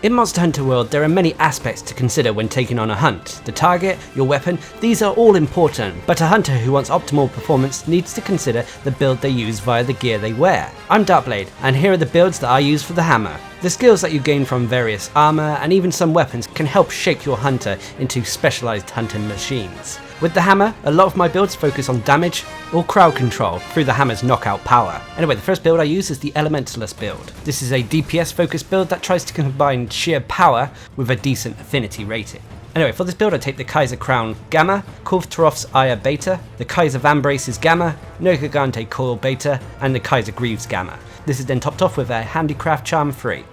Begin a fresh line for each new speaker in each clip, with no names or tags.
In Monster Hunter World, there are many aspects to consider when taking on a hunt. The target, your weapon, these are all important, but a hunter who wants optimal performance needs to consider the build they use via the gear they wear. I'm Darcblade, and here are the builds that I use for the hammer. The skills that you gain from various armor and even some weapons can help shape your hunter into specialized hunting machines. With the hammer, a lot of my builds focus on damage or crowd control through the hammer's knockout power. Anyway, the first build I use is the ELEMENTLESS build. This is a DPS focused build that tries to combine sheer power with a decent affinity rating. Anyway, for this build I take the Kaiser Crown Gamma, Kulftaroth's Ire Beta, the Kaiser Vambrace's Gamma, Nergigante Coil Beta, and the Kaiser Greaves Gamma. This is then topped off with a Handicraft Charm 3.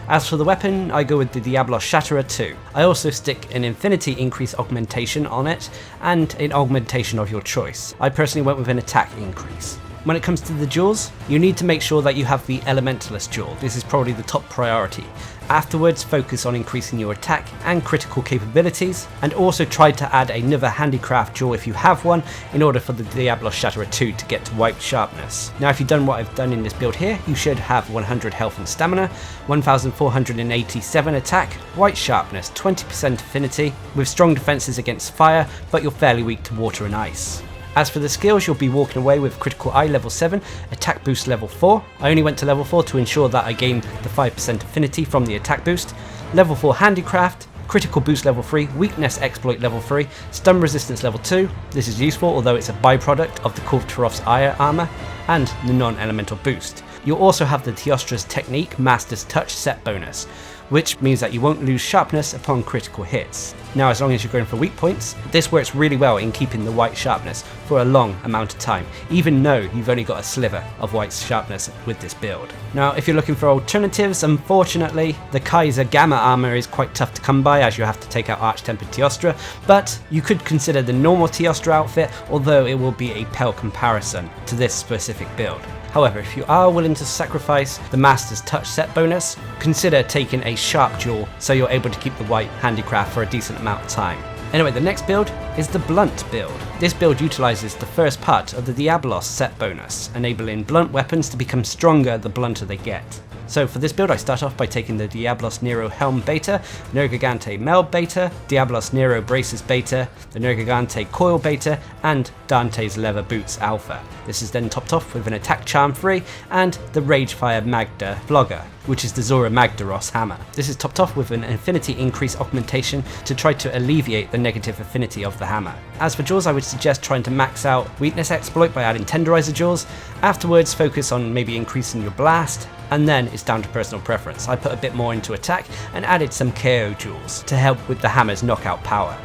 As for the weapon, I go with the Diablos Shatterer 2. I also stick an Infinity Increase augmentation on it, and an augmentation of your choice. I personally went with an attack increase. When it comes to the jewels, you need to make sure that you have the Elementless jewel. This is probably the top priority. Afterwards, focus on increasing your attack and critical capabilities, and also try to add another handicraft jewel if you have one, in order for the Diablos Shatterer 2 to get to white sharpness. Now if you've done what I've done in this build here, you should have 100 health and stamina, 1487 attack, white sharpness, 20% affinity, with strong defenses against fire, but you're fairly weak to water and ice. As for the skills, you'll be walking away with Critical Eye level 7, Attack Boost level 4. I only went to level 4 to ensure that I gained the 5% affinity from the attack boost. Level 4 Handicraft, Critical Boost level 3, Weakness Exploit level 3, Stun Resistance level 2. This is useful, although it's a byproduct of the Kulftaroth's Ire armor, and the non-elemental boost. You'll also have the Teostra's Technique Master's Touch set bonus, which means that you won't lose sharpness upon critical hits. Now as long as you're going for weak points, this works really well in keeping the white sharpness for a long amount of time, even though you've only got a sliver of white sharpness with this build. Now if you're looking for alternatives, unfortunately the Kaiser Gamma armor is quite tough to come by, as you have to take out Arch-Tempered Teostra, but you could consider the normal Teostra outfit, although it will be a pale comparison to this specific build. However, if you are willing to sacrifice the Master's Touch set bonus, consider taking a sharp jewel so you're able to keep the white handicraft for a decent amount of time. Anyway, the next build is the Blunt build. This build utilizes the first part of the Diablos set bonus, enabling blunt weapons to become stronger the blunter they get. So for this build I start off by taking the Diablos Nero Helm Beta, Nergigante Meld Beta, Diablos Nero Braces Beta, the Nergigante Coil Beta, and Dante's Leather Boots Alpha. This is then topped off with an Attack Charm 3 and the Ragefire Magda Flogger, which is the Zora Magdaros hammer. This is topped off with an Infinity Increase augmentation to try to alleviate the negative affinity of the hammer. As for jewels, I would suggest trying to max out Weakness Exploit by adding Tenderizer jewels. Afterwards, focus on maybe increasing your blast, and then it's down to personal preference. I put a bit more into attack and added some KO jewels to help with the hammer's knockout power.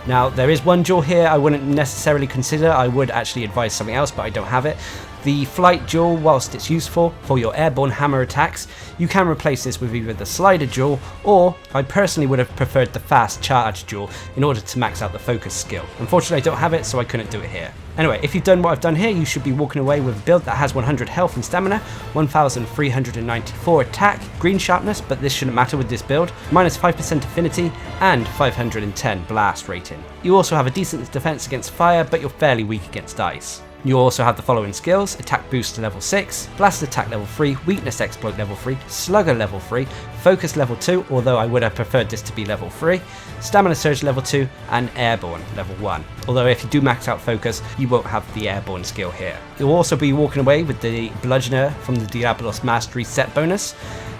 Now there is one jewel here I wouldn't necessarily consider. I would actually advise something else, but I don't have it. The Flight jewel, whilst it's useful for your airborne hammer attacks, you can replace this with either the Slider jewel, or I personally would have preferred the Fast Charge jewel in order to max out the focus skill. Unfortunately I don't have it, so I couldn't do it here. Anyway, if you've done what I've done here, you should be walking away with a build that has 100 health and stamina, 1394 attack, green sharpness, but this shouldn't matter with this build, minus 5% affinity, and 510 blast rating. You also have a decent defense against fire, but you're fairly weak against ice. You also have the following skills: Attack Boost level 6, Blast Attack level 3, Weakness Exploit level 3, Slugger level 3, Focus level 2, although I would have preferred this to be level 3, Stamina Surge level 2, and Airborne level 1. Although if you do max out Focus, you won't have the Airborne skill here. You'll also be walking away with the Bludgeoner from the Diablos Mastery set bonus.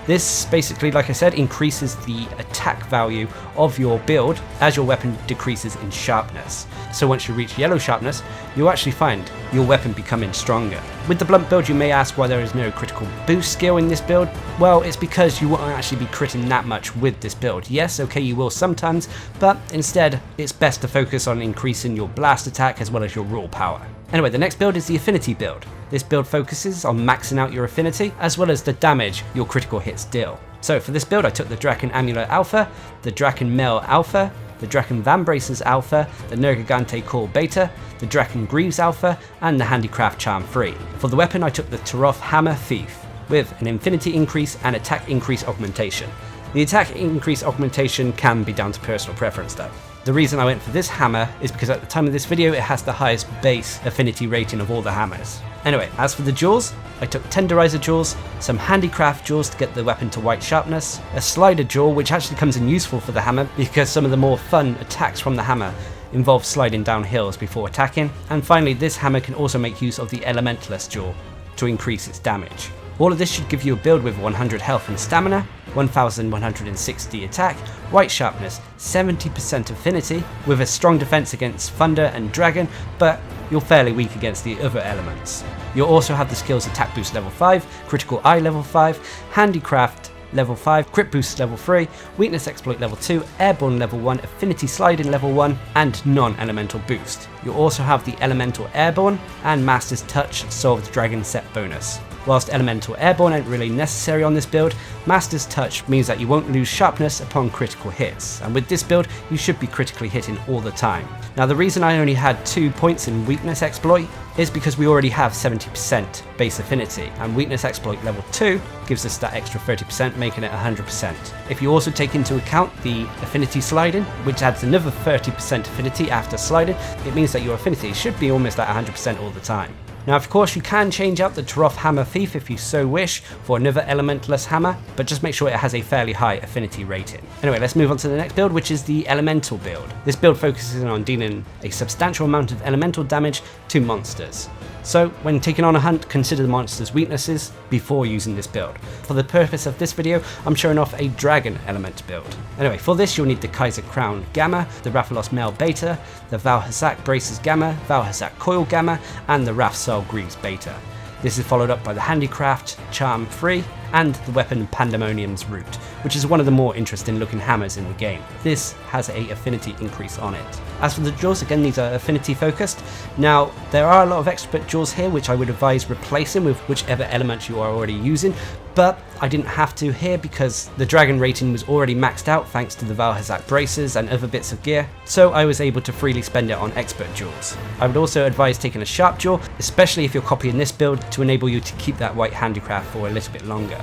This basically, like I said, increases the attack value of your build as your weapon decreases in sharpness. So once you reach yellow sharpness, you'll actually find your weapon becoming stronger. With the Blunt build, you may ask why there is no critical boost skill in this build. Well, it's because you won't actually be critting that much with this build. Yes, okay, you will sometimes, but instead, it's best to focus on increasing your blast attack as well as your raw power. Anyway, the next build is the Affinity build. This build focuses on maxing out your affinity, as well as the damage your critical hits deal. So for this build I took the Draken Amulet Alpha, the Draken Mel Alpha, the Draken Vambraces Alpha, the Nergigante Coil Beta, the Draken Greaves Alpha, and the Handicraft Charm 3. For the weapon I took the Taroth Hammer Thief, with an Infinity Increase and Attack Increase augmentation. The Attack Increase augmentation can be down to personal preference though. The reason I went for this hammer is because at the time of this video it has the highest base affinity rating of all the hammers. Anyway, as for the jewels, I took tenderizer jewels, some handicraft jewels to get the weapon to white sharpness, a slider jewel which actually comes in useful for the hammer because some of the more fun attacks from the hammer involve sliding down hills before attacking, and finally this hammer can also make use of the Elementless jewel to increase its damage. All of this should give you a build with 100 health and stamina, 1160 attack, white sharpness, 70% affinity, with a strong defense against thunder and dragon, but you're fairly weak against the other elements. You'll also have the skills attack boost level 5, critical eye level 5, handicraft level 5, crit boost level 3, weakness exploit level 2, airborne level 1, affinity sliding level 1, and non-elemental boost. You'll also have the elemental airborne and master's touch solved dragon set bonus. Whilst elemental airborne ain't really necessary on this build, master's touch means that you won't lose sharpness upon critical hits, and with this build you should be critically hitting all the time. Now the reason I only had 2 points in weakness exploit is because we already have 70% base affinity, and weakness exploit level 2 gives us that extra 30%, making it 100%. If you also take into account the affinity sliding, which adds another 30% affinity after sliding, it means that your affinity should be almost at 100% all the time. Now of course you can change out the Taroth Hammer Thief if you so wish for another elementless hammer, but just make sure it has a fairly high affinity rating. Anyway, let's move on to the next build, which is the elemental build. This build focuses on dealing a substantial amount of elemental damage to monsters. So when taking on a hunt, consider the monster's weaknesses before using this build. For the purpose of this video, I'm showing off a dragon element build. Anyway, for this you'll need the Kaiser Crown Gamma, the Rathalos Male Beta, the Valhazak Braces Gamma, Valhazak Coil Gamma, and the Rathsal Greaves Beta. This is followed up by the Handicraft Charm 3 and the weapon Pandemonium's Root, which is one of the more interesting looking hammers in the game. This has a affinity increase on it. As for the jewels, again these are affinity focused. Now there are a lot of expert jewels here which I would advise replacing with whichever element you are already using, but I didn't have to here because the dragon rating was already maxed out thanks to the Valhazak braces and other bits of gear, so I was able to freely spend it on expert jewels. I would also advise taking a sharp jewel, especially if you're copying this build, to enable you to keep that white handicraft for a little bit longer.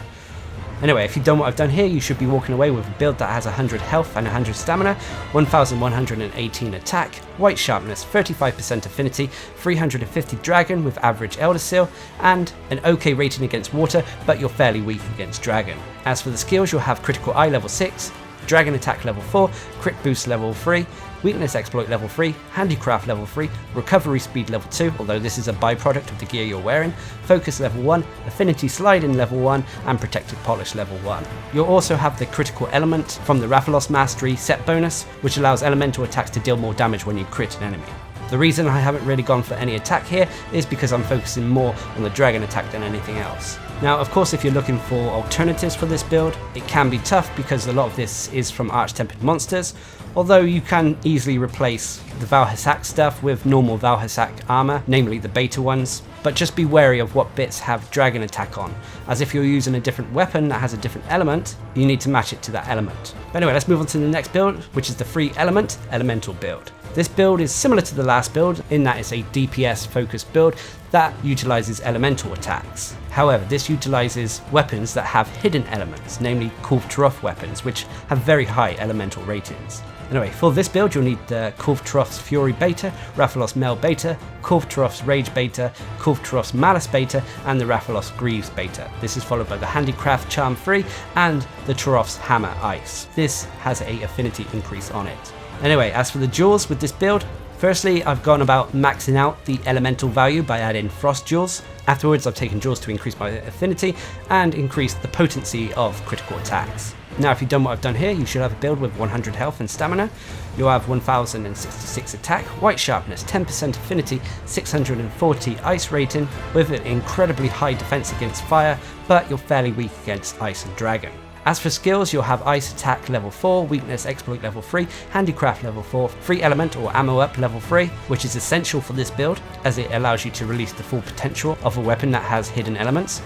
Anyway, if you've done what I've done here, you should be walking away with a build that has 100 health and 100 stamina, 1118 attack, white sharpness, 35% affinity, 350 dragon with average elder seal, and an okay rating against water, but you're fairly weak against dragon. As for the skills, you'll have critical eye level 6, dragon attack level 4, crit boost level 3, weakness exploit level 3, handicraft level 3, recovery speed level 2, although this is a byproduct of the gear you're wearing, focus level 1, affinity sliding level 1, and protected polish level 1. You'll also have the critical element from the Rathalos Mastery set bonus, which allows elemental attacks to deal more damage when you crit an enemy. The reason I haven't really gone for any attack here is because I'm focusing more on the dragon attack than anything else. Now of course if you're looking for alternatives for this build, it can be tough because a lot of this is from Arch-Tempered monsters, although you can easily replace the Valhazak stuff with normal Valhazak armor, namely the beta ones, but just be wary of what bits have dragon attack on, as if you're using a different weapon that has a different element, you need to match it to that element. But anyway, let's move on to the next build, which is the free element elemental build. This build is similar to the last build in that it's a DPS focused build that utilizes elemental attacks. However, this utilizes weapons that have hidden elements, namely Taroth weapons, which have very high elemental ratings. Anyway, for this build you'll need the Taroth's Fury Beta, Rathalos Male Beta, Taroth's Rage Beta, Taroth's Malice Beta, and the Rathalos Greaves Beta. This is followed by the Handicraft Charm 3 and the Taroth's Hammer Ice. This has a affinity increase on it. Anyway, as for the jewels with this build, firstly I've gone about maxing out the elemental value by adding frost jewels. Afterwards I've taken jewels to increase my affinity and increase the potency of critical attacks. Now if you've done what I've done here, you should have a build with 100 health and stamina. You'll have 1066 attack, white sharpness, 10% affinity, 640 ice rating, with an incredibly high defense against fire, but you're fairly weak against ice and dragon. As for skills, you'll have Ice Attack level 4, Weakness Exploit level 3, Handicraft level 4, Free Element or Ammo Up level 3, which is essential for this build as it allows you to release the full potential of a weapon that has hidden elements.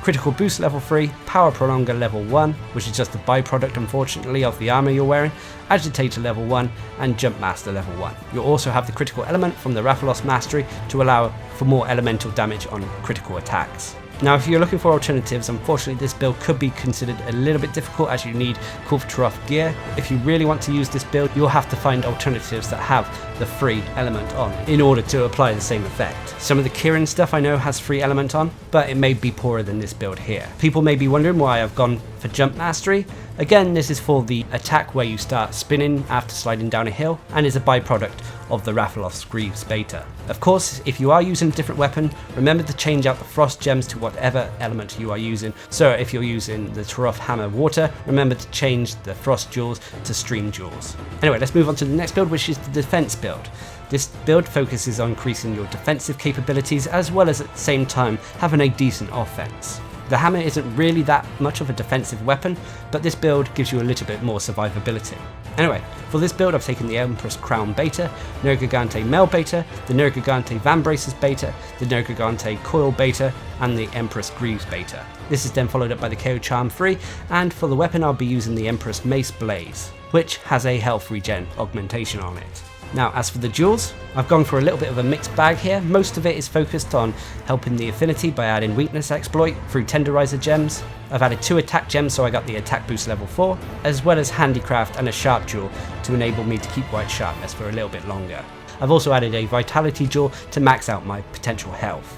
Critical Boost level 3, Power Prolonger level 1, which is just a byproduct unfortunately of the armor you're wearing, Agitator level 1, and Jump Master level 1. You'll also have the Critical Element from the Rathalos Mastery to allow for more elemental damage on critical attacks. Now if you're looking for alternatives, unfortunately this build could be considered a little bit difficult as you need Kulftaroth gear. If you really want to use this build, you'll have to find alternatives that have the free element on in order to apply the same effect. Some of the Kirin stuff I know has free element on, but it may be poorer than this build here. People may be wondering why I've gone for jump mastery. Again, this is for the attack where you start spinning after sliding down a hill, and is a byproduct of the Rathalos Greaves beta. Of course, if you are using a different weapon, remember to change out the frost gems to whatever element you are using. So if you're using the Taroth Hammer Water, remember to change the frost jewels to stream jewels. Anyway, let's move on to the next build, which is the defense build. This build focuses on increasing your defensive capabilities as well as at the same time having a decent offense. The hammer isn't really that much of a defensive weapon, but this build gives you a little bit more survivability. Anyway, for this build I've taken the Empress Crown beta, Nergigante Mel beta, the Nergigante Vambraces beta, the Nergigante Coil beta, and the Empress Greaves beta. This is then followed up by the KO Charm 3, and for the weapon I'll be using the Empress Mace Blaze, which has a health regen augmentation on it. Now as for the jewels, I've gone for a little bit of a mixed bag here. Most of it is focused on helping the affinity by adding weakness exploit through tenderizer gems. I've added 2 attack gems so I got the attack boost level 4, as well as handicraft and a sharp jewel to enable me to keep white sharpness for a little bit longer. I've also added a vitality jewel to max out my potential health.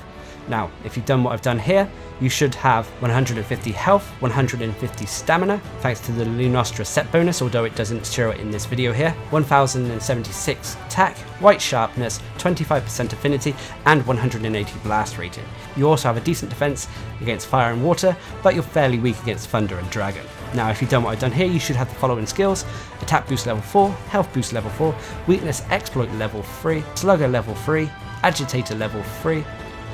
Now, if you've done what I've done here, you should have 150 health, 150 stamina, thanks to the Lunostra set bonus, although it doesn't show it in this video here, 1076 attack, white sharpness, 25% affinity, and 180 blast rating. You also have a decent defense against fire and water, but you're fairly weak against thunder and dragon. Now, if you've done what I've done here, you should have the following skills: attack boost level 4, health boost level 4, weakness exploit level 3, slugger level 3, agitator level 3,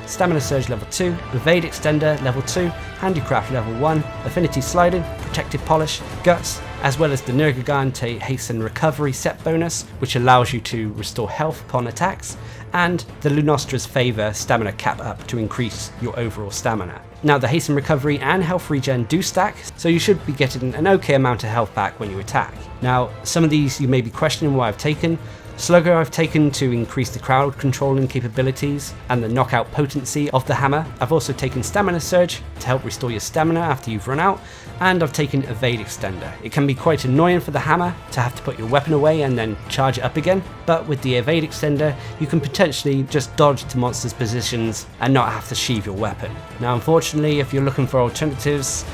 Stamina Surge level 2, Evade Extender level 2, Handicraft level 1, Affinity Sliding, Protective Polish, Guts, as well as the Nergigante Hasten Recovery set bonus, which allows you to restore health upon attacks, and the Lunostra's Favour Stamina Cap Up to increase your overall stamina. Now the Hasten Recovery and Health Regen do stack, so you should be getting an okay amount of health back when you attack. Now some of these you may be questioning why I've taken. Slugger I've taken to increase the crowd controlling capabilities and the knockout potency of the hammer. I've also taken Stamina Surge to help restore your stamina after you've run out, and I've taken Evade Extender. It can be quite annoying for the hammer to have to put your weapon away and then charge it up again, but with the Evade Extender you can potentially just dodge to monsters' positions and not have to sheathe your weapon. Now unfortunately, if you're looking for alternatives,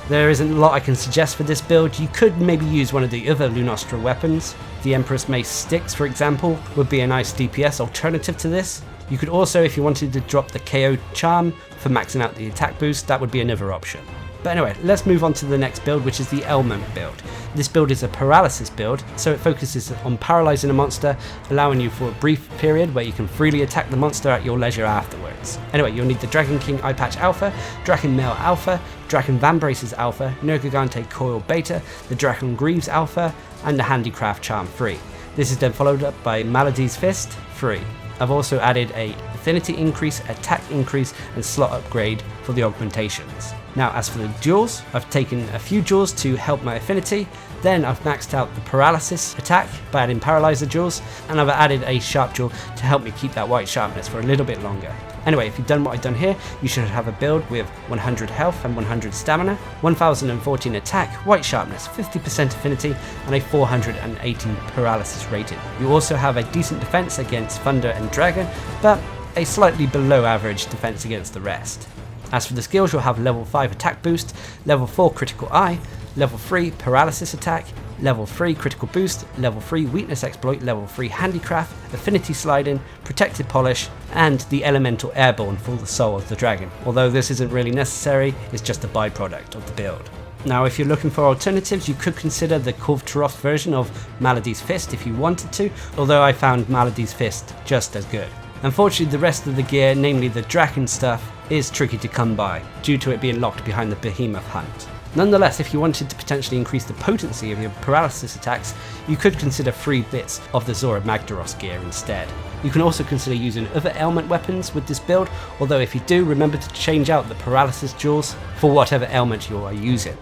there isn't a lot I can suggest for this build. You could maybe use one of the other Lunostra weapons. The Empress Mace Sticks, for example, would be a nice DPS alternative to this. You could also, if you wanted to drop the KO Charm for maxing out the attack boost, that would be another option. But anyway, let's move on to the next build, which is the AILMENT build. This build is a paralysis build, so it focuses on paralyzing a monster, allowing you for a brief period where you can freely attack the monster at your leisure afterwards. Anyway, you'll need the Dragon King Eye Patch Alpha, Dragon Mail Alpha, Dragon Vambraces Alpha, Nergigante Coil Beta, the Dragon Greaves Alpha, and the Handicraft Charm 3. This is then followed up by Malady's Fist 3. I've also added a affinity increase, attack increase, and slot upgrade for the augmentations. Now as for the jewels, I've taken a few jewels to help my affinity, then I've maxed out the paralysis attack by adding paralyzer jewels, and I've added a sharp jewel to help me keep that white sharpness for a little bit longer. Anyway, if you've done what I've done here, you should have a build with 100 health and 100 stamina, 1014 attack, white sharpness, 50% affinity, and a 480 paralysis rating. You also have a decent defense against thunder and dragon, but a slightly below average defense against the rest. As for the skills, you'll have level 5 attack boost, level 4 critical eye, level 3 paralysis attack, level 3 critical boost, level 3 weakness exploit, level 3 handicraft, affinity sliding, protected polish, and the elemental airborne for the soul of the dragon. Although this isn't really necessary, it's just a byproduct of the build. Now if you're looking for alternatives, you could consider the Kulftaroth version of Malady's Fist if you wanted to, although I found Malady's Fist just as good. Unfortunately, the rest of the gear, namely the dragon stuff, is tricky to come by, due to it being locked behind the behemoth hunt. Nonetheless, if you wanted to potentially increase the potency of your paralysis attacks, you could consider 3 bits of the Zora Magdaros gear instead. You can also consider using other ailment weapons with this build, although if you do, remember to change out the paralysis jewels for whatever ailment you are using.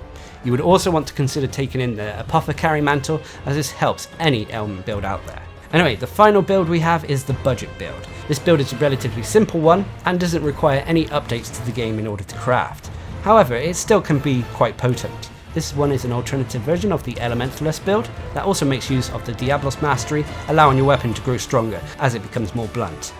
You would also want to consider taking in the Apothecary Mantle, as this helps any ailment build out there. Anyway, the final build we have is the budget build. This build is a relatively simple one and doesn't require any updates to the game in order to craft. However, it still can be quite potent. This one is an alternative version of the ELEMENTLESS build that also makes use of the Diablos mastery, allowing your weapon to grow stronger as it becomes more blunt.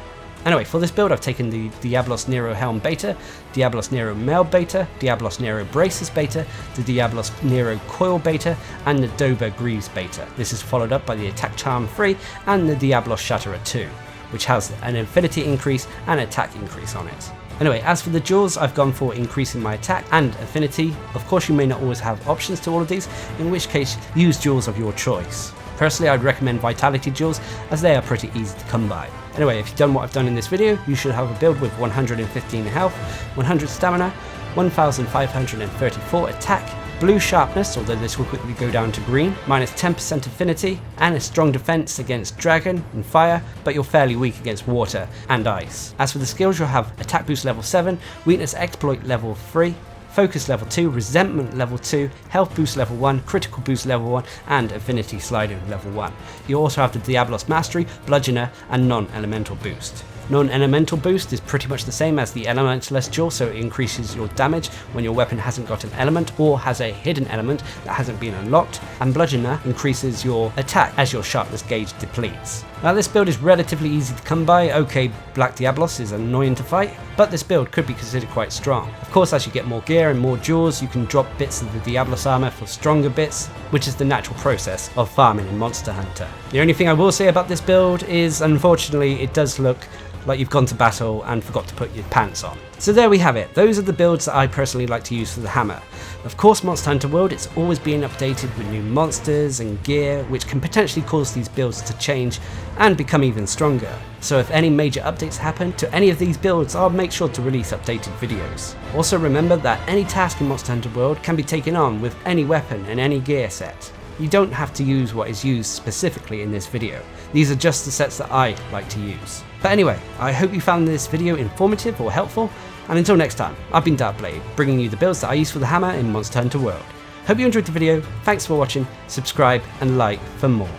Anyway, for this build I've taken the Diablos Nero Helm beta, Diablos Nero Mail beta, Diablos Nero Braces beta, the Diablos Nero Coil beta, and the Dober Greaves beta. This is followed up by the Attack Charm 3 and the Diablos Shatterer 2, which has an affinity increase and attack increase on it. Anyway, as for the jewels, I've gone for increasing my attack and affinity. Of course you may not always have options to all of these, in which case use jewels of your choice. Personally, I'd recommend Vitality jewels as they are pretty easy to come by. Anyway, if you've done what I've done in this video, you should have a build with 115 health, 100 stamina, 1534 attack, blue sharpness, although this will quickly go down to green, minus 10% affinity, and a strong defense against dragon and fire, but you're fairly weak against water and ice. As for the skills, you'll have attack boost level 7, weakness exploit level 3, focus level 2, resentment level 2, health boost level 1, critical boost level 1, and affinity sliding level 1. You also have the Diablos mastery, bludgeoner, and non-elemental boost. Non-elemental boost is pretty much the same as the Elementless jewel, so it increases your damage when your weapon hasn't got an element or has a hidden element that hasn't been unlocked, and bludgeoner increases your attack as your sharpness gauge depletes. Now this build is relatively easy to come by. Okay, Black Diablos is annoying to fight, but this build could be considered quite strong. Of course, as you get more gear and more jewels, you can drop bits of the Diablos armor for stronger bits, which is the natural process of farming in Monster Hunter. The only thing I will say about this build is, unfortunately, it does look like you've gone to battle and forgot to put your pants on. So there we have it. Those are the builds that I personally like to use for the hammer. Of course, Monster Hunter World, it's always being updated with new monsters and gear, which can potentially cause these builds to change and become even stronger. So if any major updates happen to any of these builds, I'll make sure to release updated videos. Also remember that any task in Monster Hunter World can be taken on with any weapon and any gear set. You don't have to use what is used specifically in this video. These are just the sets that I like to use. But anyway, I hope you found this video informative or helpful, and until next time, I've been Darcblade, bringing you the builds that I use for the hammer in Monster Hunter World. Hope you enjoyed the video, thanks for watching, subscribe and like for more.